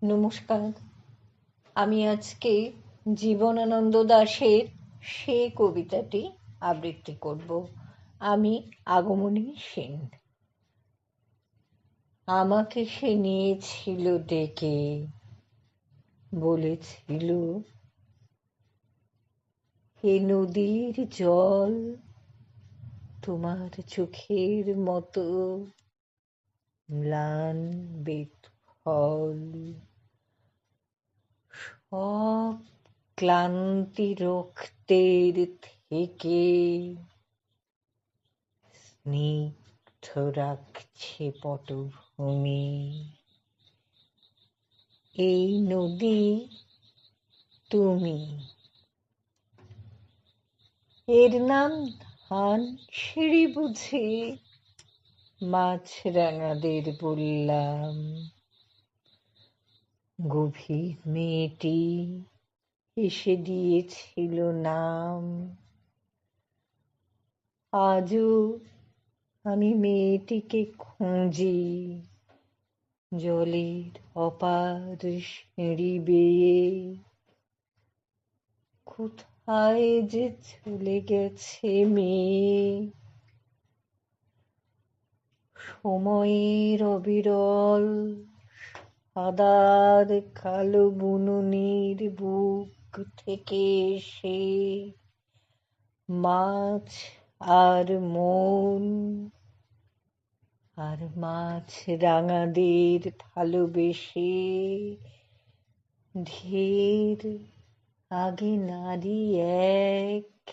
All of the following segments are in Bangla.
নমস্কার। আমি আজকে জীবনানন্দ দাশের সে কবিতাটি আবৃত্তি করব। আমি আগমনী সেন। আমাকে সে নিয়েছিল ডেকে, বলেছিল, হে নদীর জল, তোমার চোখের মতো ম্লান বেদফল, সব ক্লান্তি রক্তের থেকে স্নিগ্ধ রাখছে পটভূমি। এই নদী তুমি। এর নাম ধানসিঁড়ি বুঝি? মাছরাঙাদের বললাম। গভীর মেয়েটি এসে দিয়েছিল নাম। আজও আমি মেয়েটিকে খুঁজি, জলের অপার সিঁড়ি বেয়ে। কোথায় যে চলে গেছে মেয়ে? সময়ের অবিরল সাদার কালো বুননির বুক থেকে এসে মাছ আর মন আর মাছরাঙাদের ভালোবেসে ঢের আগে নারী এক,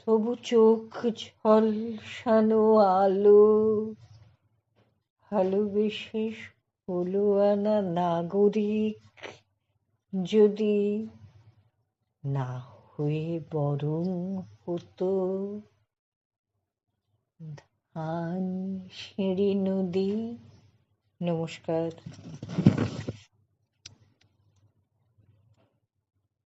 তবু চোখ ঝলসানো আলো ভালোবেসে 16 আনা নাগরিক যদি না হয়ে বরং হতো ধানসিঁড়ি নদী। নমস্কার।